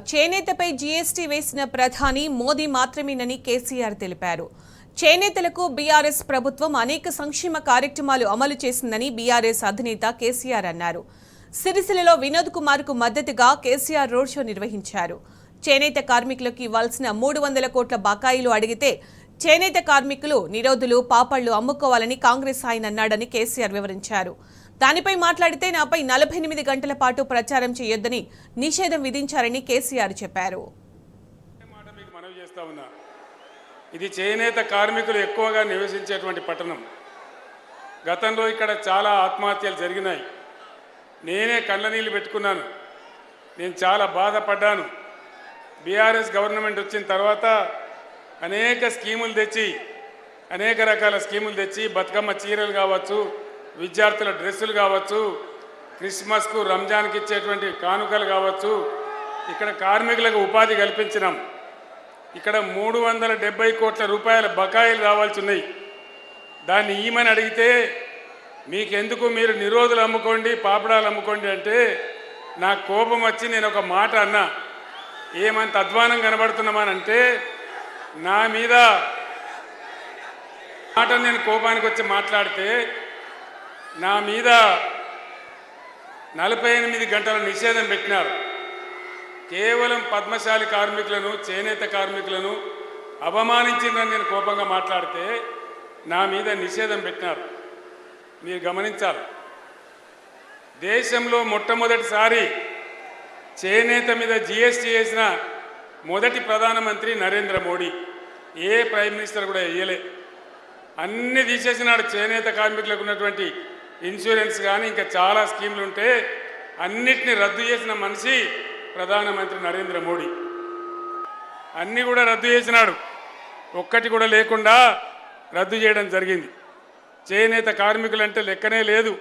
చేనేతపై GST వేసిన ప్రధాని మోదీ మాత్రమేనని కేసీఆర్ తెలిపారు. చేనేతలకు బీఆర్ఎస్ ప్రభుత్వం అనేక సంక్షేమ కార్యక్రమాలు అమలు చేసిందని బీఆర్ఎస్ అధినేత కేసీఆర్ అన్నారు. సిరిసిల్లలో వినోద్ కుమార్కు మద్దతుగా కేసీఆర్ రోడ్ షో నిర్వహించారు. చేనేత కార్మికులకు ఇవ్వాల్సిన 300 కోట్ల బకాయిలు అడిగితే చేనేత కార్మికులు నిరోధులు పాపళ్లు అమ్ముకోవాలని కాంగ్రెస్ ఆయన అన్నాడని కేసీఆర్ వివరించారు. దానిపై మాట్లాడితే నాపై 48 గంటల పాటు ప్రచారం చేయొద్దని నిషేధం విధించారని కేసీఆర్ చెప్పారు. ఇది చేనేత కార్మికులు ఎక్కువగా నివసించేటువంటి పట్టణం. గతంలో ఇక్కడ చాలా ఆత్మహత్యలు జరిగినాయి. నేనే కళ్ళనీళ్ళు పెట్టుకున్నాను. నేను చాలా బాధపడ్డాను. బీఆర్ఎస్ గవర్నమెంట్ వచ్చిన తర్వాత అనేక స్కీములు తెచ్చి అనేక రకాల స్కీములు తెచ్చి బతుకమ్మ చీరలు కావచ్చు, విద్యార్థుల డ్రెస్సులు కావచ్చు, క్రిస్మస్కు రంజాన్కి ఇచ్చేటువంటి కానుకలు కావచ్చు, ఇక్కడ కార్మికులకు ఉపాధి కల్పించినాం. ఇక్కడ 370 కోట్ల రూపాయల బకాయిలు రావాల్సి ఉన్నాయి. దాన్ని ఈమని అడిగితే మీకెందుకు, మీరు నిరోధులు అమ్ముకోండి, పాపడాలు అమ్ముకోండి అంటే నాకు కోపం వచ్చి నేను ఒక మాట అన్నా. ఏమంత అధ్వానం కనబడుతున్నామనంటే నా మీద మాట నేను కోపానికి వచ్చి మాట్లాడితే నా మీద 48 గంటల నిషేధం పెట్టినారు. కేవలం పద్మశాలి కార్మికులను, చేనేత కార్మికులను అవమానించిందని నేను కోపంగా మాట్లాడితే నా మీద నిషేధం పెట్టినారు. మీరు గమనించాలి, దేశంలో మొట్టమొదటిసారి చేనేత మీద జీఎస్టీ వేసిన మొదటి ప్రధానమంత్రి నరేంద్ర మోడీ. ఏ ప్రైమ్ మినిస్టర్ కూడా వేయలే. అన్నీ తీసేసినాడు. చేనేత కార్మికులకు ఉన్నటువంటి ఇన్సూరెన్స్ కానీ ఇంకా చాలా స్కీములు ఉంటే అన్నిటినీ రద్దు చేసిన మనిషి ప్రధానమంత్రి నరేంద్ర మోడీ. అన్నీ కూడా రద్దు చేసినాడు. ఒక్కటి కూడా లేకుండా రద్దు చేయడం జరిగింది. చేనేత కార్మికులంటే లెక్కనే లేదు.